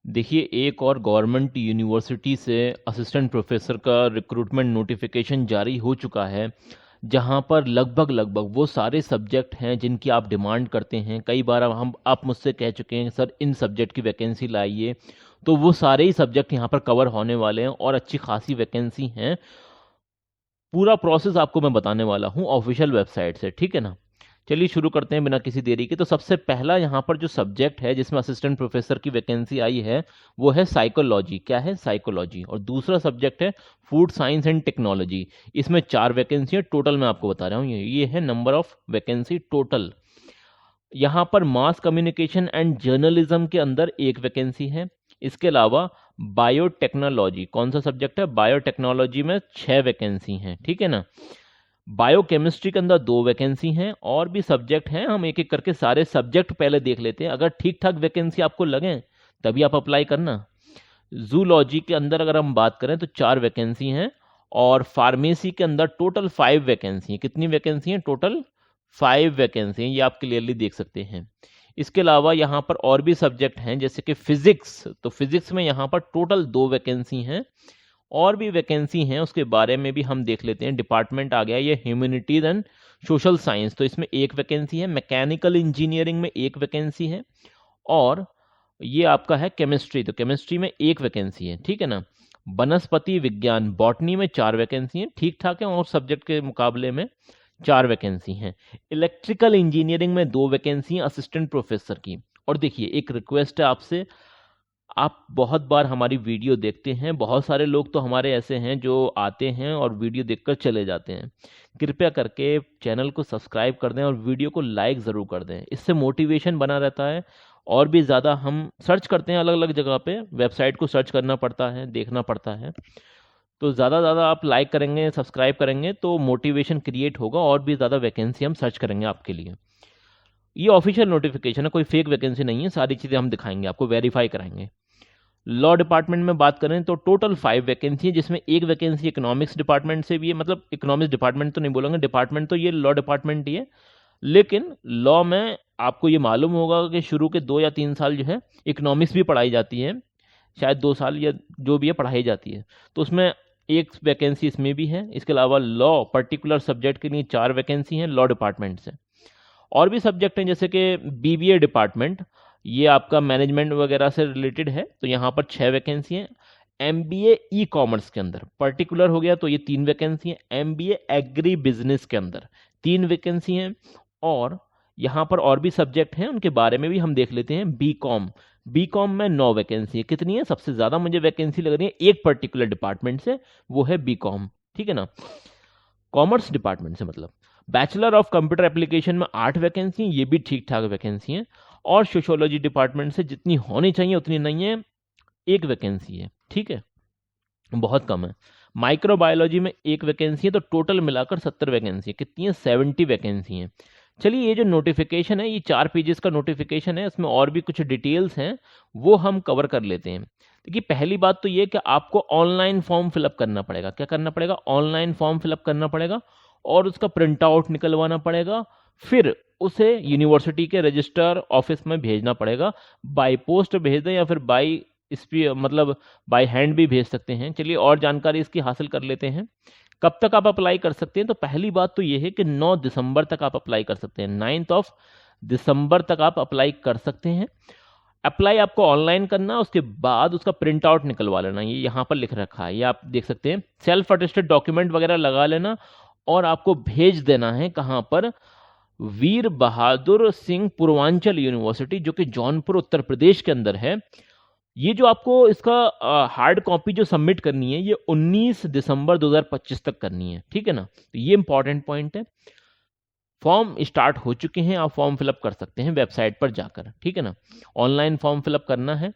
देखिए, एक और गवर्नमेंट यूनिवर्सिटी से असिस्टेंट प्रोफेसर का रिक्रूटमेंट नोटिफिकेशन जारी हो चुका है, जहां पर लगभग लगभग वो सारे सब्जेक्ट हैं जिनकी आप डिमांड करते हैं। कई बार हम आप मुझसे कह चुके हैं सर इन सब्जेक्ट की वैकेंसी लाइए, तो वो सारे ही सब्जेक्ट यहाँ पर कवर होने वाले हैं और अच्छी खासी वैकेंसी हैं। पूरा प्रोसेस आपको मैं बताने वाला हूँ ऑफिशियल वेबसाइट से, ठीक है ना। चलिए शुरू करते हैं बिना किसी देरी के। तो सबसे पहला यहाँ पर जो सब्जेक्ट है जिसमें असिस्टेंट प्रोफेसर की वैकेंसी आई है वो है साइकोलॉजी। क्या है? साइकोलॉजी। और दूसरा सब्जेक्ट है फूड साइंस एंड टेक्नोलॉजी। इसमें 4 वैकेंसी है टोटल। मैं आपको बता रहा हूँ ये है नंबर ऑफ वैकेंसी टोटल। यहाँ पर मास कम्युनिकेशन एंड जर्नलिज्म के अंदर 1 वैकेंसी है। इसके अलावा बायोटेक्नोलॉजी, कौन सा सब्जेक्ट है? बायोटेक्नोलॉजी में 6 वैकेंसी हैं, ठीक है ना। बायोकेमिस्ट्री के अंदर 2 वैकेंसी हैं। और भी सब्जेक्ट हैं, हम एक एक करके सारे सब्जेक्ट पहले देख लेते हैं। अगर ठीक ठाक वैकेंसी आपको लगे तभी आप अप्लाई करना। जूलॉजी के अंदर अगर हम बात करें तो 4 वैकेंसी हैं। और फार्मेसी के अंदर टोटल 5 वैकेंसी हैं। कितनी वैकेंसी हैं? टोटल 5 वैकेंसी हैं। ये आप क्लियरली देख सकते हैं। इसके अलावा यहाँ पर और भी सब्जेक्ट हैं जैसे कि फिजिक्स। तो फिजिक्स में यहाँ पर टोटल 2 वैकेंसी हैं। और भी वैकेंसी हैं, उसके बारे में भी हम देख लेते हैं। डिपार्टमेंट आ गया ये ह्यूमैनिटीज एंड सोशल साइंस, तो इसमें 1 वैकेंसी है। मैकेनिकल इंजीनियरिंग में 1 वैकेंसी है। और ये आपका है केमिस्ट्री, तो केमिस्ट्री में 1 वैकेंसी है, ठीक है ना। वनस्पति विज्ञान बॉटनी में 4 वैकेंसी हैं, ठीक ठाक है। और सब्जेक्ट के मुकाबले में 4 वैकेंसी हैं। इलेक्ट्रिकल इंजीनियरिंग में 2 वैकेंसी हैं असिस्टेंट प्रोफेसर की। और देखिए, एक रिक्वेस्ट है आपसे, आप बहुत बार हमारी वीडियो देखते हैं। बहुत सारे लोग तो हमारे ऐसे हैं जो आते हैं और वीडियो देखकर चले जाते हैं। कृपया करके चैनल को सब्सक्राइब कर दें और वीडियो को लाइक ज़रूर कर दें, इससे मोटिवेशन बना रहता है। और भी ज़्यादा हम सर्च करते हैं अलग अलग जगह पे, वेबसाइट को सर्च करना पड़ता है, देखना पड़ता है। तो ज़्यादा ज़्यादा आप लाइक करेंगे, सब्सक्राइब करेंगे तो मोटिवेशन क्रिएट होगा और भी ज़्यादा वैकेंसी हम सर्च करेंगे आपके लिए। ये ऑफिशियल नोटिफिकेशन है, कोई फेक वैकेंसी नहीं है। सारी चीज़ें हम दिखाएंगे, आपको वेरीफाई कराएंगे। लॉ डिपार्टमेंट में बात करें तो टोटल 5 वैकेंसी है, जिसमें 1 वैकेंसी इकोनॉमिक्स डिपार्टमेंट से भी है। मतलब इकोनॉमिक्स डिपार्टमेंट तो नहीं बोलेंगे, डिपार्टमेंट तो ये लॉ डिपार्टमेंट ही है। लेकिन लॉ में आपको ये मालूम होगा कि शुरू के 2 या 3 साल जो है इकोनॉमिक्स भी पढ़ाई जाती है, शायद 2 साल या जो भी है पढ़ाई जाती है। तो उसमें 1 वैकेंसी इसमें भी है। इसके अलावा लॉ पर्टिकुलर सब्जेक्ट के लिए 4 वैकेंसी हैं लॉ डिपार्टमेंट से। और भी सब्जेक्ट हैं जैसे कि बीबीए डिपार्टमेंट, ये आपका मैनेजमेंट वगैरह से रिलेटेड है, तो यहाँ पर 6 वैकेंसी हैं। एमबीए ई कॉमर्स के अंदर पर्टिकुलर हो गया तो ये 3 वैकेंसी हैं। एमबीए एग्री बिजनेस के अंदर 3 वैकेंसी हैं। और यहाँ पर और भी सब्जेक्ट हैं, उनके बारे में भी हम देख लेते हैं। बीकॉम, बीकॉम में 9 वैकेंसी है। कितनी है? सबसे ज़्यादा मुझे वैकेंसी लग रही है एक पर्टिकुलर डिपार्टमेंट से, वो है बीकॉम, ठीक है ना, कॉमर्स डिपार्टमेंट से मतलब। बैचलर ऑफ कंप्यूटर एप्लीकेशन में 8 वैकेंसी, ये भी ठीक ठाक वैकेंसी हैं। और सोशियोलॉजी डिपार्टमेंट से जितनी होनी चाहिए उतनी नहीं है, 1 वैकेंसी है, ठीक है, बहुत कम है। माइक्रोबायोलॉजी में 1 वैकेंसी है, तो टोटल मिलाकर 70 वैकेंसी है। कितनी है? 70 वैकेंसी हैं। चलिए, ये जो नोटिफिकेशन है ये 4 पेजेस का नोटिफिकेशन है, इसमें और भी कुछ डिटेल्स हैं वो हम कवर कर लेते हैं। देखिए, पहली बात तो ये कि आपको ऑनलाइन फॉर्म फिलअप करना पड़ेगा। क्या करना पड़ेगा? ऑनलाइन फॉर्म फिलअप करना पड़ेगा और उसका प्रिंट आउट निकलवाना पड़ेगा। फिर उसे यूनिवर्सिटी के रजिस्ट्रार ऑफिस में भेजना पड़ेगा। बाय पोस्ट भेज दें या फिर बाय मतलब बाय हैंड भी भेज सकते हैं। चलिए और जानकारी इसकी हासिल कर लेते हैं। कब तक आप अप्लाई कर सकते हैं? तो पहली बात तो ये है कि 9 दिसंबर तक आप अप्लाई कर सकते हैं। 9th ऑफ दिसंबर तक आप अप्लाई कर सकते हैं। अप्लाई आपको ऑनलाइन करना, उसके बाद उसका प्रिंट आउट निकलवा लेना। ये यहाँ पर लिख रखा है, ये आप देख सकते हैं। सेल्फ अटेस्टेड डॉक्यूमेंट वगैरह लगा लेना और आपको भेज देना है कहाँ पर? वीर बहादुर सिंह पूर्वांचल यूनिवर्सिटी, जो कि जौनपुर उत्तर प्रदेश के अंदर है। ये जो आपको इसका हार्ड कॉपी जो सबमिट करनी है ये 19 दिसंबर 2025 तक करनी है, ठीक है ना। तो ये इंपॉर्टेंट पॉइंट है। फॉर्म स्टार्ट हो चुके हैं, आप फॉर्म फिलअप कर सकते हैं वेबसाइट पर जाकर, ठीक है ना। ऑनलाइन फॉर्म फिलअप करना है।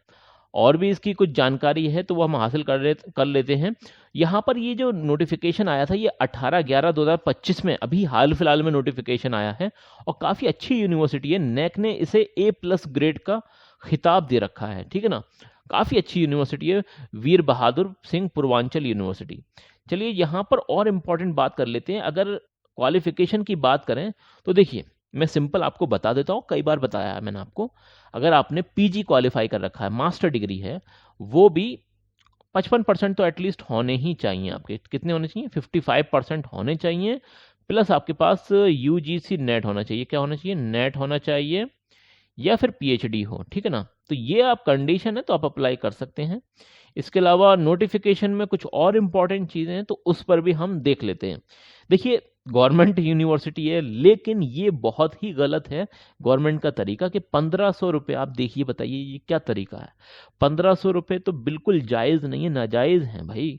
और भी इसकी कुछ जानकारी है तो वो हम हासिल कर लेते हैं। यहाँ पर ये जो नोटिफिकेशन आया था ये 18/11/2025 में अभी हाल फिलहाल में नोटिफिकेशन आया है। और काफ़ी अच्छी यूनिवर्सिटी है, नेक ने इसे A+ ग्रेड का खिताब दे रखा है, ठीक है ना। काफ़ी अच्छी यूनिवर्सिटी है, वीर बहादुर सिंह पूर्वांचल यूनिवर्सिटी। चलिए यहाँ पर और इम्पॉर्टेंट बात कर लेते हैं। अगर क्वालिफिकेशन की बात करें तो देखिए, मैं सिंपल आपको बता देता हूँ, कई बार बताया है मैंने आपको। अगर आपने पीजी क्वालिफाई कर रखा है, मास्टर डिग्री है, वो भी 55% तो एटलीस्ट होने ही चाहिए आपके। कितने होने चाहिए? 55% होने चाहिए, प्लस आपके पास यूजीसी नेट होना चाहिए। क्या होना चाहिए? नेट होना चाहिए, या फिर पीएचडी हो, ठीक है ना। तो ये आप कंडीशन है तो आप अप्लाई कर सकते हैं। इसके अलावा नोटिफिकेशन में कुछ और इम्पॉर्टेंट चीज़ें हैं, तो उस पर भी हम देख लेते हैं। देखिए, गवर्नमेंट यूनिवर्सिटी है, लेकिन ये बहुत ही गलत है गवर्नमेंट का तरीका कि 1500 रुपये। आप देखिए, बताइए ये क्या तरीका है? 1500 रुपये तो बिल्कुल जायज़ नहीं है, नाजायज़ है भाई।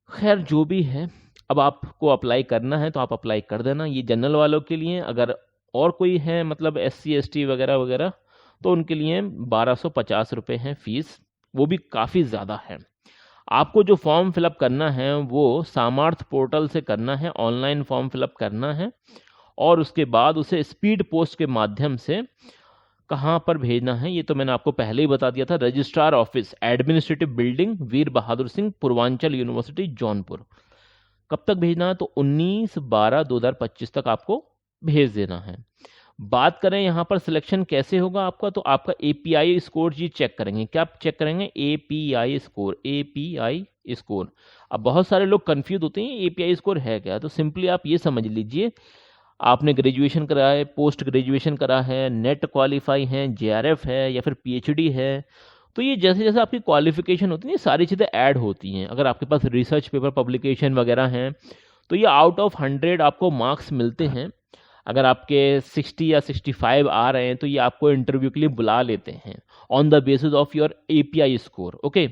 खैर, जो भी है, अब आपको अप्लाई करना है तो आप अप्लाई कर देना। ये जनरल वालों के लिए। अगर और कोई है, मतलब SC ST वगैरह वगैरह, तो उनके लिए 1250 रुपये हैं फीस, वो भी काफ़ी ज़्यादा है। आपको जो फॉर्म फिलअप करना है वो सामर्थ पोर्टल से करना है, ऑनलाइन फॉर्म फिलअप करना है, और उसके बाद उसे स्पीड पोस्ट के माध्यम से कहाँ पर भेजना है ये तो मैंने आपको पहले ही बता दिया था। रजिस्ट्रार ऑफिस, एडमिनिस्ट्रेटिव बिल्डिंग, वीर बहादुर सिंह, पूर्वांचल यूनिवर्सिटी, जौनपुर। कब तक भेजना है? तो 19/12/2025 तक आपको भेज देना है। बात करें यहाँ पर सिलेक्शन कैसे होगा आपका, तो आपका API स्कोर जी चेक करेंगे। क्या चेक करेंगे? API score, API score. अब बहुत सारे लोग कंफ्यूज होते हैं API स्कोर है क्या, तो सिंपली आप ये समझ लीजिए, आपने ग्रेजुएशन करा है, पोस्ट ग्रेजुएशन करा है, नेट क्वालिफाई है, JRF है, या फिर PhD है, तो ये जैसे जैसे आपकी क्वालिफिकेशन होती है ये सारी चीज़ें ऐड होती हैं। अगर आपके पास रिसर्च पेपर पब्लिकेशन वगैरह हैं तो ये आउट ऑफ 100 आपको मार्क्स मिलते हैं। अगर आपके 60 या 65 आ रहे हैं तो ये आपको इंटरव्यू के लिए बुला लेते हैं on the basis of your API score. Okay,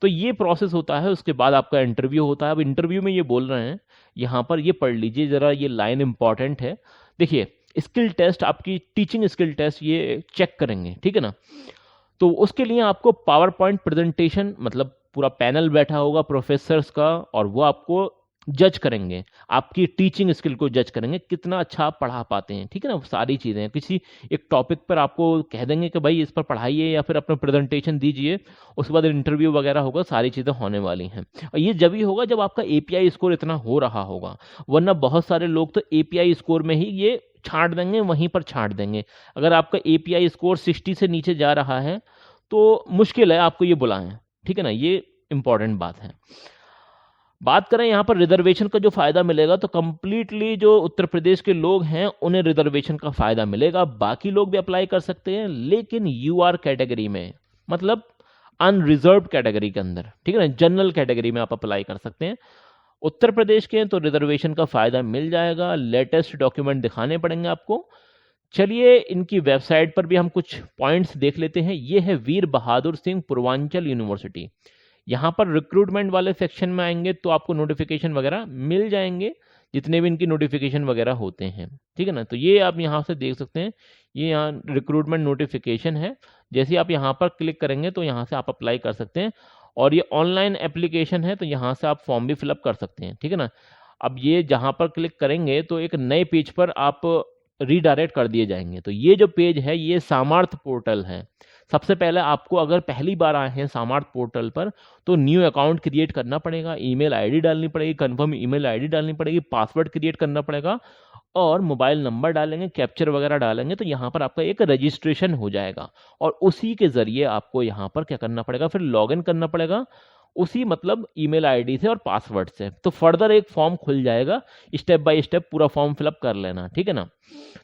तो ये प्रोसेस होता है। उसके बाद आपका इंटरव्यू होता है। अब इंटरव्यू में ये बोल रहे हैं, यहाँ पर ये पढ़ लीजिए ज़रा, ये लाइन इंपॉर्टेंट है। देखिए, स्किल टेस्ट, आपकी टीचिंग स्किल टेस्ट ये चेक करेंगे, ठीक है ना। तो उसके लिए आपको पावर पॉइंट प्रेजेंटेशन, मतलब पूरा पैनल बैठा होगा प्रोफेसर्स का, और वो आपको जज करेंगे, आपकी टीचिंग स्किल को जज करेंगे, कितना अच्छा आप पढ़ा पाते हैं, ठीक है ना। सारी चीज़ें किसी एक टॉपिक पर आपको कह देंगे कि भाई इस पर पढ़ाइए या फिर अपना प्रेजेंटेशन दीजिए, उसके बाद इंटरव्यू वगैरह होगा, सारी चीज़ें होने वाली हैं। और ये जब ही होगा जब आपका API स्कोर इतना हो रहा होगा, वरना बहुत सारे लोग तो API स्कोर में ही ये छांट देंगे, वहीं पर छांट देंगे। अगर आपका API स्कोर 60 से नीचे जा रहा है तो मुश्किल है आपको ये बुलाएं, ठीक है ना। ये इंपॉर्टेंट बात है। बात करें यहाँ पर रिजर्वेशन का जो फायदा मिलेगा, तो कंप्लीटली जो उत्तर प्रदेश के लोग हैं उन्हें रिजर्वेशन का फायदा मिलेगा। बाकी लोग भी अप्लाई कर सकते हैं, लेकिन UR कैटेगरी में, मतलब अनरिजर्व कैटेगरी के अंदर, ठीक है ना, जनरल कैटेगरी में आप अप्लाई कर सकते हैं। उत्तर प्रदेश के हैं तो रिजर्वेशन का फायदा मिल जाएगा। लेटेस्ट डॉक्यूमेंट दिखाने पड़ेंगे आपको। चलिए, इनकी वेबसाइट पर भी हम कुछ पॉइंट्स देख लेते हैं। ये है वीर बहादुर सिंह पूर्वांचल यूनिवर्सिटी। यहाँ पर रिक्रूटमेंट वाले सेक्शन में आएंगे तो आपको नोटिफिकेशन वगैरह मिल जाएंगे, जितने भी इनकी नोटिफिकेशन वगैरह होते हैं, ठीक है ना। तो ये आप यहाँ से देख सकते हैं, ये यहाँ रिक्रूटमेंट नोटिफिकेशन है। जैसे ही आप यहाँ पर क्लिक करेंगे तो यहाँ से आप अप्लाई कर सकते हैं, और ये ऑनलाइन एप्लीकेशन है, तो यहाँ से आप फॉर्म भी फिलअप कर सकते हैं, ठीक है ना। अब ये जहाँ पर क्लिक करेंगे तो एक नए पेज पर आप रीडायरेक्ट कर दिए जाएंगे। तो ये जो पेज है ये सामर्थ पोर्टल है। सबसे पहले आपको, अगर पहली बार आए हैं सामर्थ पोर्टल पर, तो न्यू अकाउंट क्रिएट करना पड़ेगा, ईमेल आईडी डालनी पड़ेगी, कंफर्म ईमेल आईडी डालनी पड़ेगी, पासवर्ड क्रिएट करना पड़ेगा, और मोबाइल नंबर डालेंगे, कैप्चर वगैरह डालेंगे, तो यहाँ पर आपका एक रजिस्ट्रेशन हो जाएगा। और उसी के ज़रिए आपको यहाँ पर क्या करना पड़ेगा, फिर लॉगिन करना पड़ेगा उसी, मतलब ईमेल आईडी से और पासवर्ड से। तो फर्दर एक फॉर्म खुल जाएगा, स्टेप बाय स्टेप पूरा फॉर्म फिलअप कर लेना, ठीक है ना।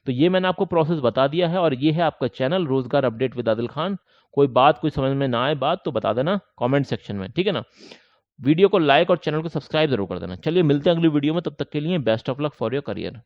तो ये मैंने आपको प्रोसेस बता दिया है, और ये है आपका चैनल रोजगार अपडेट विद आदिल खान। कोई बात, कोई समझ में ना आए बात, तो बता देना कमेंट सेक्शन में, ठीक है ना। वीडियो को लाइक और चैनल को सब्सक्राइब जरूर कर देना। चलिए, मिलते हैं अगली वीडियो में, तब तक के लिए best of luck for your career.